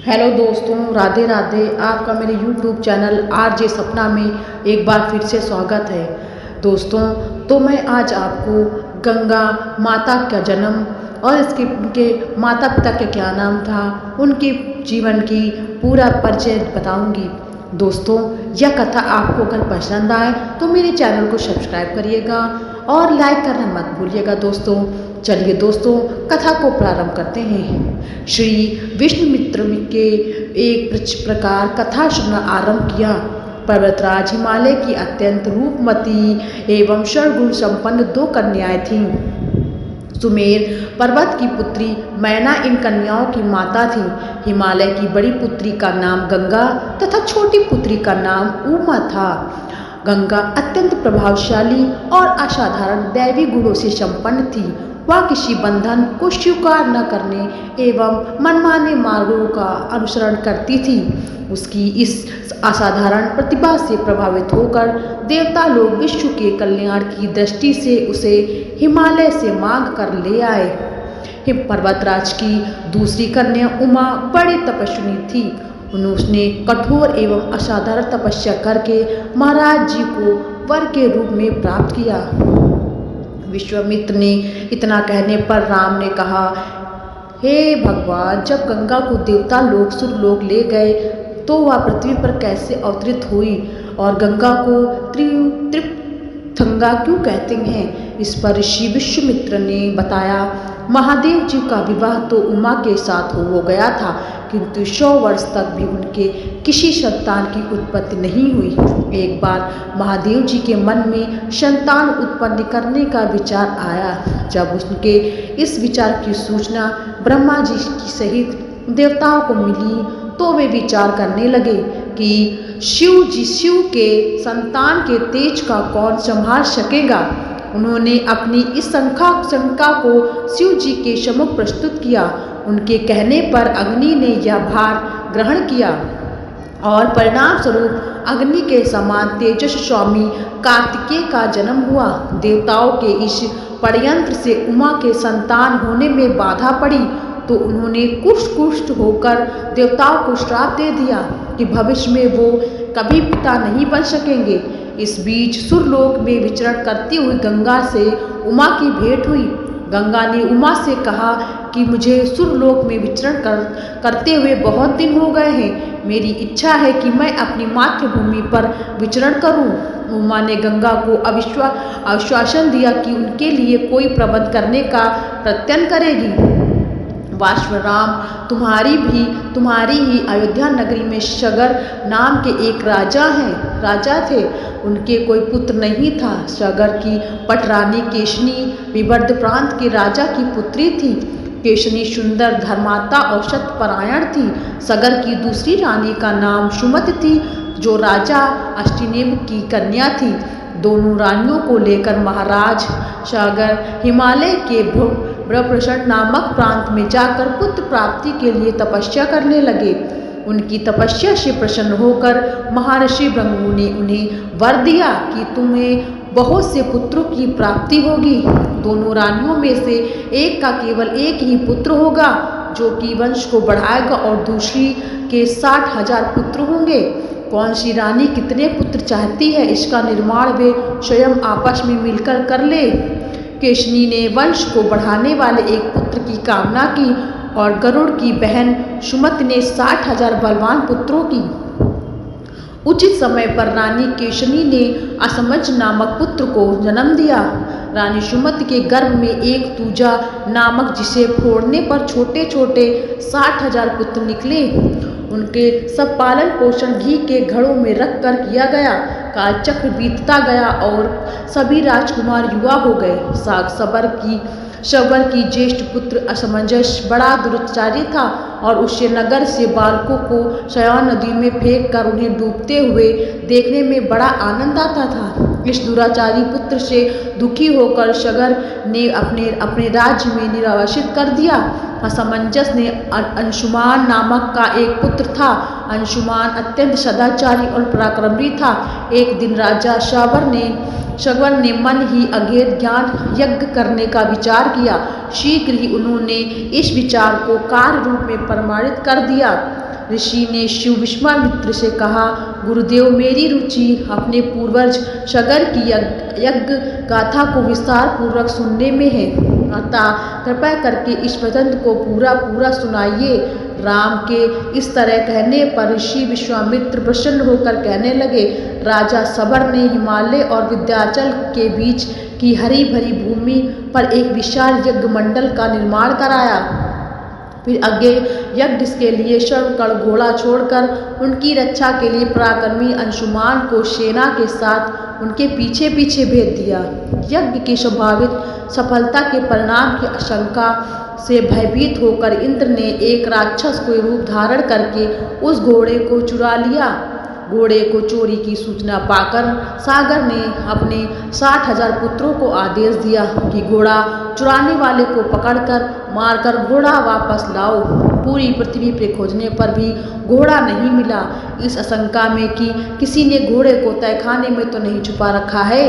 Hello दोस्तों, राधे राधे। आपका मेरे YouTube चैनल आरजे सपना में एक बार फिर से स्वागत है। दोस्तों, तो मैं आज आपको गंगा माता का जन्म और इसके उनके माता पिता का क्या नाम था, उनके जीवन की पूरा परिचय बताऊंगी। दोस्तों, यह कथा आपको अगर पसंद आए तो मेरे चैनल को सब्सक्राइब करिएगा और लाइक करना मत भूलिएगा। दोस्तों, चलिए दोस्तों, कथा को प्रारंभ करते हैं। श्री विष्णुमित्र के एक प्रकार कथा सुनना आरंभ किया। पर्वतराज हिमालय की अत्यंत रूपमती एवं सर्वगुण संपन्न दो कन्याएं थीं। सुमेर पर्वत की पुत्री मैना इन कन्याओं की माता थी। हिमालय की बड़ी पुत्री का नाम गंगा तथा छोटी पुत्री का नाम उमा था। गंगा अत्यंत प्रभावशाली और असाधारण दैवी गुणों से संपन्न थी। वह किसी बंधन को स्वीकार न करने एवं मनमाने मार्गों का अनुसरण करती थी। उसकी इस असाधारण प्रतिभा से प्रभावित होकर देवता लोग विश्व के कल्याण की दृष्टि से उसे हिमालय से मांग कर ले आए। पर्वतराज की दूसरी कन्या उमा बड़ी तपस्विनी थी। उसने कठोर एवं असाधारण तपस्या करके महाराज जी को वर के रूप में प्राप्त किया। विश्वामित्र ने इतना कहने पर राम ने कहा, हे भगवान, जब गंगा को देवता लोग सुरलोक ले गए तो वह पृथ्वी पर कैसे अवतरित हुई और गंगा को त्रिपथंगा क्यों कहते हैं? इस पर ऋषि विश्वामित्र ने बताया, महादेव जी का विवाह तो उमा के साथ हो गया था, किंतु 100 वर्ष तक भी उनके किसी संतान की उत्पत्ति नहीं हुई। एक बार महादेव जी के मन में संतान उत्पन्न करने का विचार आया। जब उसके इस विचार की सूचना ब्रह्मा जी की सहित देवताओं को मिली तो वे विचार करने लगे कि शिव के संतान के तेज का कौन संभाल सकेगा। उन्होंने अपनी इस शंका को शिव जी के सम्मुख प्रस्तुत किया। उनके कहने पर अग्नि ने यह भार ग्रहण किया और परिणाम स्वरूप अग्नि के समान तेजस स्वामी कार्तिकेय का जन्म हुआ। देवताओं के इस षड्यंत्र से उमा के संतान होने में बाधा पड़ी तो उन्होंने कुष्ठ होकर देवताओं को श्राप दे दिया कि भविष्य में वो कभी पिता नहीं बन सकेंगे। इस बीच सुरलोक में विचरण करती हुई गंगा से उमा की भेंट हुई। गंगा ने उमा से कहा कि मुझे सुरलोक में विचरण करते हुए बहुत दिन हो गए हैं। मेरी इच्छा है कि मैं अपनी मातृभूमि पर विचरण करूं। उमा ने गंगा को आश्वासन दिया कि उनके लिए कोई प्रबंध करने का प्रयत्न करेगी। वाष्वराम तुम्हारी ही अयोध्या नगरी में सगर नाम के एक राजा थे। उनके कोई पुत्र नहीं था। सगर की पटरानी केशनी विवर्ध प्रांत के राजा की पुत्री थी। केशनी सुंदर, धर्माता और सत्यपरायण थी। सगर की दूसरी रानी का नाम सुमति थी, जो राजा अष्टनेम की कन्या थी। दोनों रानियों को लेकर महाराज सागर हिमालय के ब्रह्मप्रसन्न नामक प्रांत में जाकर पुत्र प्राप्ति के लिए तपस्या करने लगे। उनकी तपस्या से प्रसन्न होकर महर्षि ब्रह्मु ने उन्हें वर दिया कि तुम्हें बहुत से पुत्रों की प्राप्ति होगी। दोनों रानियों में से एक का केवल एक ही पुत्र होगा, जो कि वंश को बढ़ाएगा, और दूसरी के 60,000 पुत्र होंगे। कौन सी रानी कितने पुत्र चाहती है, इसका निर्माण वे स्वयं आपस में मिलकर कर ले। केशनी ने वंश को बढ़ाने वाले एक पुत्र की कामना की और गरुड़ की बहन सुमति ने 60,000 बलवान पुत्रों की। उचित समय पर रानी केशनी ने असमज नामक पुत्र को जन्म दिया। रानी सुमति के गर्भ में एक तुजा नामक, जिसे फोड़ने पर छोटे छोटे 60,000 पुत्र निकले। उनके सब पालन पोषण घी के घड़ों में रख कर किया गया। कालचक्र बीतता गया और सभी राजकुमार युवा हो गए। शबर की ज्येष्ठ पुत्र असमंजस बड़ा दुराचारी था और उससे नगर से बालकों को शयान नदी में फेंक कर उन्हें डूबते हुए देखने में बड़ा आनंद आता था। इस दुराचारी पुत्र से दुखी होकर सगर ने अपने राज्य में निर्वासित कर दिया। असमंजस ने अंशुमान नामक का एक पुत्र था अंशुमान अत्यंत सदाचारी और पराक्रमी था। एक दिन राजा शगवर ने मन ही अगेत ज्ञान यज्ञ करने का विचार किया। शीघ्र ही उन्होंने इस विचार को कार्य रूप में प्रमाणित कर दिया। ऋषि ने शिव विश्वामित्र से कहा, गुरुदेव, मेरी रुचि अपने पूर्वज शगर की यज्ञ गाथा को विस्तार पूर्वक सुनने में है, अतः कृपया करके इस वचन को पूरा सुनाइए। राम के इस तरह कहने पर ऋषि विश्वामित्र प्रसन्न होकर कहने लगे, राजा शबर ने हिमालय और विंध्याचल के बीच की हरी भरी भूमि पर एक विशाल यज्ञ मंडल का निर्माण कराया। फिर आगे यज्ञ के लिए स्वर्ण घोड़ा छोड़कर उनकी रक्षा के लिए पराक्रमी अंशुमान को सेना के साथ उनके पीछे पीछे भेज दिया। यज्ञ की संभावित सफलता के परिणाम की आशंका से भयभीत होकर इंद्र ने एक राक्षस को रूप धारण करके उस घोड़े को चुरा लिया। घोड़े को चोरी की सूचना पाकर सागर ने अपने 60,000 पुत्रों को आदेश दिया कि घोड़ा चुराने वाले को पकड़कर मारकर घोड़ा वापस लाओ। पूरी पृथ्वी पर खोजने पर भी घोड़ा नहीं मिला। इस आशंका में कि किसी ने घोड़े को तहखाने में तो नहीं छुपा रखा है,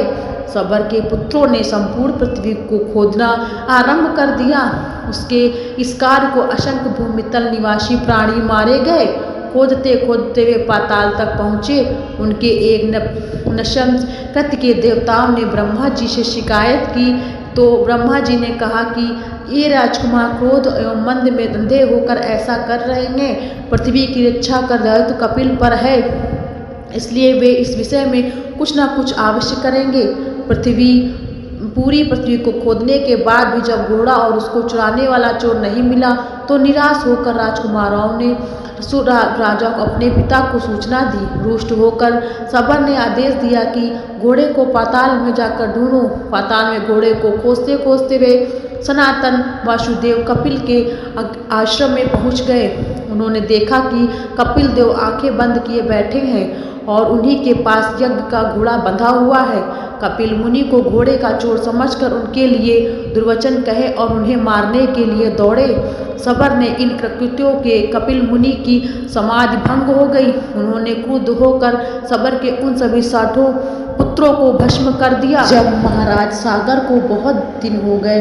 शबर के पुत्रों ने संपूर्ण पृथ्वी को खोदना आरंभ कर दिया। उसके इस कार्य को असंख्य भूमितल निवासी प्राणी मारे गए। खोदते खोदते वे पाताल तक पहुँचे। उनके एक नशंस कृत्य के देवताओं ने ब्रह्मा जी से शिकायत की तो ब्रह्मा जी ने कहा कि ये राजकुमार क्रोध एवं मंद में अंधे होकर ऐसा कर रहे हैं। पृथ्वी की रक्षा का दायित्व कपिल पर है, इसलिए वे इस विषय में कुछ न कुछ अवश्य करेंगे। पूरी पृथ्वी को खोदने के बाद भी जब घोड़ा और उसको चुराने वाला चोर नहीं मिला तो निराश होकर राजकुमारों ने राजा को अपने पिता को सूचना दी। रुष्ट होकर शबर ने आदेश दिया कि घोड़े को पाताल में जाकर ढूंढो। पाताल में घोड़े को खोजते खोजते वे सनातन वासुदेव कपिल के आश्रम में पहुंच गए। उन्होंने देखा कि कपिल देव आंखें बंद किए बैठे हैं और उन्हीं के पास यज्ञ का घोड़ा बंधा हुआ है। कपिल मुनि को घोड़े का चोर समझकर उनके लिए दुर्वचन कहे और उन्हें मारने के लिए दौड़े। शबर ने इन कृत्यों के कपिल मुनि की समाधि भंग हो गई। उन्होंने क्रुद्ध होकर शबर के उन सभी 60 पुत्रों को भस्म कर दिया। जब महाराज सागर को बहुत दिन हो गए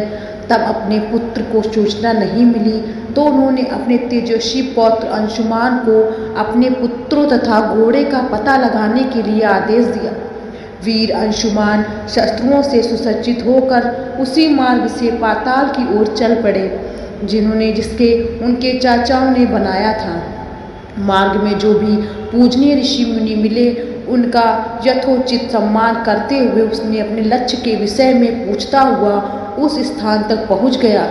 तब अपने पुत्र को सूचना नहीं मिली तो उन्होंने अपने तेजस्वी पौत्र अंशुमान को अपने पुत्रों तथा घोड़े का पता लगाने के लिए आदेश दिया। वीर अंशुमान शस्त्रों से सुसज्जित होकर उसी मार्ग से पाताल की ओर चल पड़े जिसके उनके चाचाओं ने बनाया था। मार्ग में जो भी पूजनीय ऋषि मुनि मिले उनका यथोचित सम्मान करते हुए उसने अपने लक्ष्य के विषय में पूछता हुआ उस स्थान तक पहुंच गया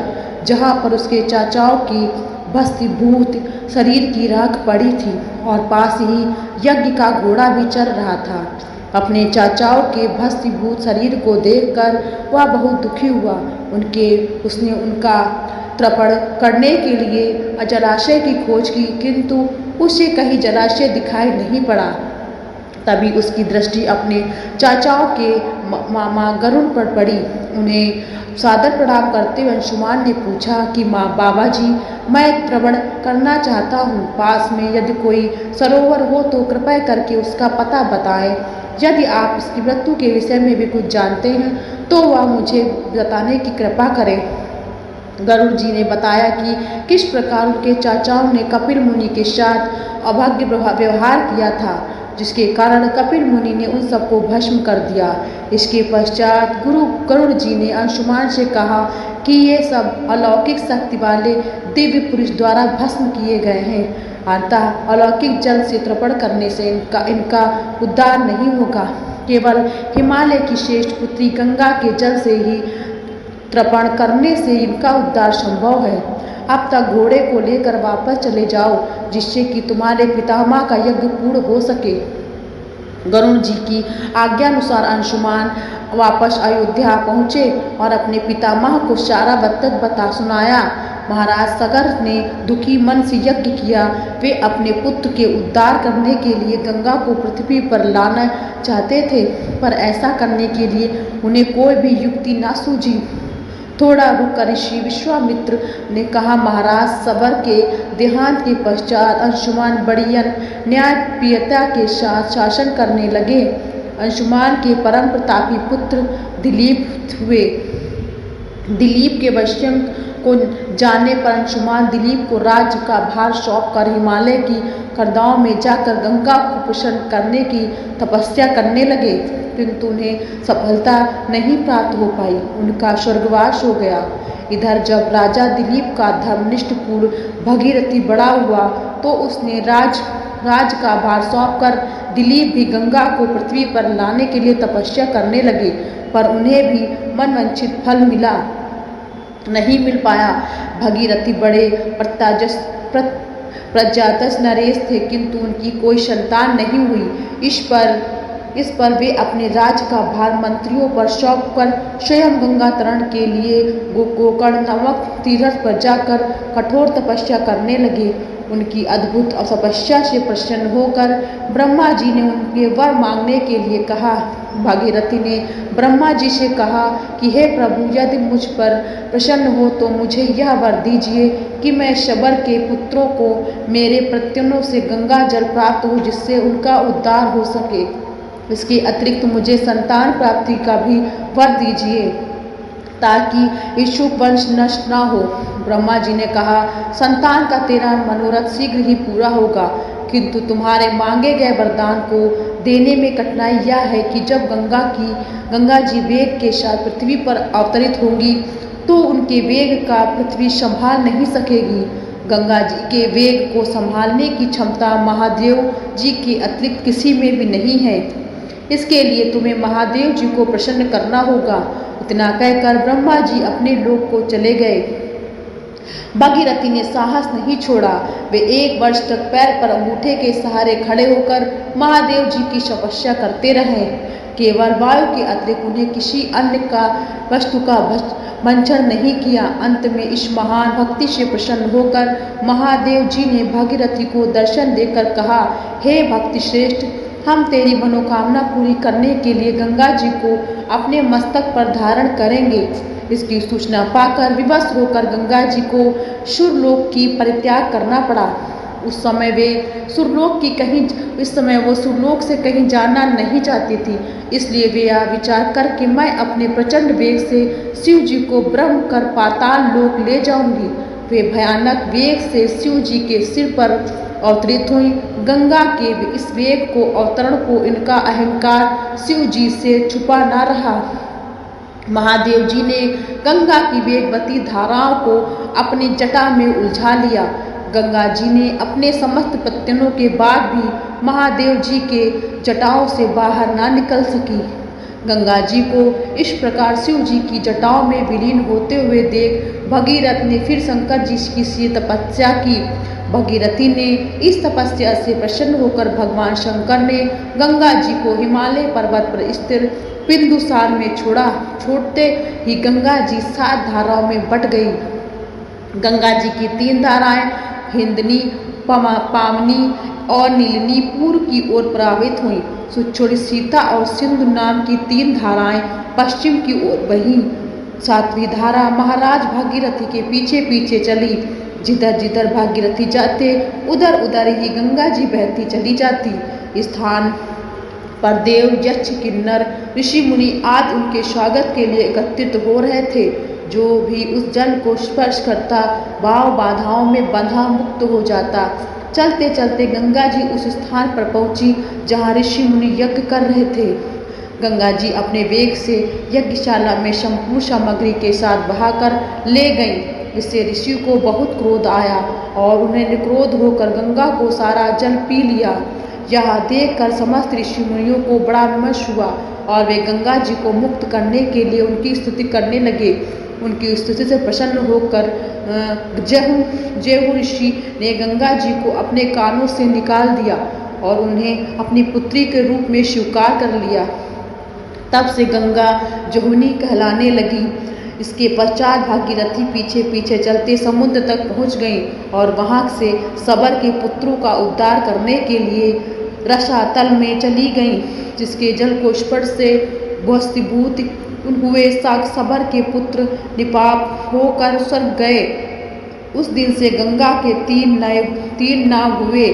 जहां पर उसके चाचाओं की भस्मीभूत शरीर की राख पड़ी थी और पास ही यज्ञ का घोड़ा भी चल रहा था। अपने चाचाओं के भस्मीभूत शरीर को देखकर वह बहुत दुखी हुआ। उसने उनका तर्पण करने के लिए जलाशय की खोज की, किंतु उसे कहीं जलाशय दिखाई नहीं पड़ा। तभी उसकी दृष्टि अपने चाचाओं के मामा गरुड़ पर पड़ी। उन्हें सादर प्रणाम करते हुए अंशुमान ने पूछा कि बाबा जी, मैं तर्पण करना चाहता हूँ। पास में यदि कोई सरोवर हो तो कृपया करके उसका पता बताएं। यदि आप इसकी मृत्यु के विषय में भी कुछ जानते हैं तो वह मुझे बताने की कृपा करें। गरुड़ जी ने बताया कि किस प्रकार उनके चाचाओं ने कपिल मुनि के साथ अभद्र व्यवहार किया था, जिसके कारण कपिल मुनि ने उन सबको भस्म कर दिया। इसके पश्चात गुरु गरुड़ जी ने अंशुमान से कहा कि ये सब अलौकिक शक्ति वाले दिव्य पुरुष द्वारा भस्म किए गए हैं, अतः अलौकिक जल से तर्पण करने से इनका उद्धार नहीं होगा। केवल हिमालय की श्रेष्ठ पुत्री गंगा के जल से ही तर्पण करने से इनका उद्धार संभव है। अब तक घोड़े को लेकर वापस चले जाओ, जिससे कि तुम्हारे पितामह का यज्ञ पूर्ण हो सके। गरुड़ जी की आज्ञानुसार अंशुमान वापस अयोध्या पहुँचे और अपने पितामह को सारा वृत्तांत बता सुनाया। महाराज सगर ने दुखी मन से यज्ञ किया। वे अपने पुत्र के उद्धार करने के लिए गंगा को पृथ्वी पर लाना चाहते थे, पर ऐसा करने के लिए उन्हें कोई भी युक्ति न सूझी। थोड़ा रुककर ऋषि विश्वामित्र ने कहा, महाराज, सबर के देहांत के पश्चात अंशुमान बड़ी न्यायप्रियता के साथ शासन करने लगे। अंशुमान के परम प्रतापी पुत्र दिलीप हुए। दिलीप के वंशज को जानने पर अंशुमान दिलीप को राज्य का भार सौंपकर हिमालय की खड़दाओं में जाकर गंगा को प्रसन्न करने की तपस्या करने लगे, किंतु उन्हें सफलता नहीं प्राप्त हो पाई। उनका स्वर्गवास हो गया। इधर जब राजा दिलीप का धर्मनिष्ठ पुत्र भगीरथी बड़ा हुआ तो उसने राज का भार सौंपकर दिलीप भी गंगा को पृथ्वी पर लाने के लिए तपस्या करने लगे, पर उन्हें भी मनवांछित फल नहीं मिल पाया। भगीरथी बड़े प्रजातस नरेश थे, किंतु उनकी कोई संतान नहीं हुई। इस पर वे अपने राज्य का भार मंत्रियों पर सौंपकर स्वयं गंगा तरण के लिए गोकर्ण नामक तीर्थ पर जाकर कठोर तपस्या करने लगे। उनकी अद्भुत तपस्या से प्रसन्न होकर ब्रह्मा जी ने उनके वर मांगने के लिए कहा। भागीरथी ने ब्रह्मा जी से कहा कि हे प्रभु, यदि मुझ पर प्रसन्न हो तो मुझे यह वर दीजिए कि मैं शबर के पुत्रों को मेरे प्रत्यनों से गंगा जल प्राप्त हो, जिससे उनका उद्धार हो सके। इसके अतिरिक्त मुझे संतान प्राप्ति का भी वर दीजिए ताकि इच्छुक वंश नष्ट न हो। ब्रह्मा जी ने कहा, संतान का तेरा मनोरथ शीघ्र ही पूरा होगा, किंतु तुम्हारे मांगे गए वरदान को देने में कठिनाई यह है कि जब गंगा जी वेग के साथ पृथ्वी पर अवतरित होंगी तो उनके वेग का पृथ्वी संभाल नहीं सकेगी। गंगा जी के वेग को संभालने की क्षमता महादेव जी के अतिरिक्त किसी में भी नहीं है। इसके लिए तुम्हें महादेव जी को प्रसन्न करना होगा। इतना कहकर ब्रह्मा जी अपने लोक को चले गए। भागीरथी ने साहस नहीं छोड़ा। वे 1 वर्ष तक पैर पर अंगूठे के सहारे खड़े होकर महादेव जी की तपस्या करते रहे। केवल वायु के अतिरिक्त उन्हें किसी अन्य का वस्तु का मंचन नहीं किया। अंत में इस महान भक्ति से प्रसन्न होकर महादेव जी ने भागीरथी को दर्शन देकर कहा, हे भक्ति श्रेष्ठ, हम तेरी मनोकामना पूरी करने के लिए गंगा जी को अपने मस्तक पर धारण करेंगे। इसकी सूचना पाकर विवश होकर गंगा जी को सुरलोक की परित्याग करना पड़ा। इस समय वो सुरलोक से कहीं जाना नहीं चाहती थी, इसलिए वे यह विचार करके मैं अपने प्रचंड वेग से शिव जी को ब्रह्म कर पाताल लोक ले जाऊंगी। वे भयानक वेग से शिव जी के सिर पर अवतरित हुई। गंगा के इस वेग को अवतरण को इनका अहंकार शिव जी से छुपा न रहा। महादेव जी ने गंगा की वेगवती धाराओं को अपनी जटा में उलझा लिया। गंगा जी ने अपने समस्त प्रयत्नों के बाद भी महादेव जी के जटाओं से बाहर ना निकल सकी। गंगा जी को इस प्रकार शिव जी की जटाओं में विलीन होते हुए देख भगीरथ ने फिर शंकर जी की सी तपस्या की। भगीरथी ने इस तपस्या से प्रसन्न होकर भगवान शंकर ने गंगा जी को हिमालय पर्वत पर स्थिर बिंदुसार में छोड़ा। छोड़ते ही गंगा जी 7 धाराओं में बट गई। गंगा जी की 3 धाराएं हिंदनी, पावनी और नीलनी पूर्व की ओर प्रवाहित हुईं। सुछोड़ी सीता और सिंधु नाम की 3 धाराएं पश्चिम की ओर बहीं। 7वीं धारा महाराज भागीरथी के पीछे पीछे चली। जिधर जिधर भागीरथी जाते उधर उधर ही गंगा जी बहती चली जाती। स्थान पर देव, यक्ष, किन्नर, ऋषि मुनि आदि उनके स्वागत के लिए एकत्रित हो रहे थे। जो भी उस जल को स्पर्श करता भाव बाधाओं में बंधा मुक्त हो जाता। चलते चलते गंगा जी उस स्थान पर पहुंची जहां ऋषि मुनि यज्ञ कर रहे थे। गंगा जी अपने वेग से यज्ञशाला में संपूर्ण सामग्री के साथ बहाकर ले गईं। इससे ऋषि को बहुत क्रोध आया और उन्हें निक्रोध होकर गंगा को सारा जल पी लिया। यह देखकर समस्त ऋषि मुनियों को बड़ा विमर्श हुआ और वे गंगा जी को मुक्त करने के लिए उनकी स्तुति करने लगे। उनकी स्तुति से प्रसन्न होकर जयहु ऋषि ने गंगा जी को अपने कानों से निकाल दिया और उन्हें अपनी पुत्री के रूप में स्वीकार कर लिया। तब से गंगा जोहनी कहलाने लगी। इसके पश्चात भागीरथी पीछे पीछे चलते समुद्र तक पहुंच गई और वहां से सबर के पुत्रों का उद्धार करने के लिए रसातल में चली गईं, जिसके जल को स्पर्श से भस्मीभूत हुए सबर के पुत्र निपाप होकर स्वर्ग गए। उस दिन से गंगा के तीन नाव हुए,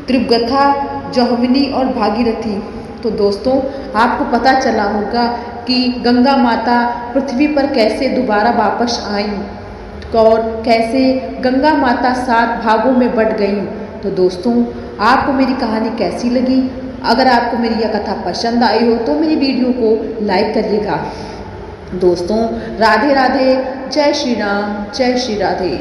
त्रिगथा, जौहमिनी और भागीरथी। तो दोस्तों, आपको पता चला होगा कि गंगा माता पृथ्वी पर कैसे दोबारा वापस आईं और कैसे गंगा माता 7 भागों में बट गईं। तो दोस्तों, आपको मेरी कहानी कैसी लगी? अगर आपको मेरी यह कथा पसंद आई हो तो मेरी वीडियो को लाइक करिएगा। दोस्तों, राधे राधे, जय श्री राम, जय श्री राधे।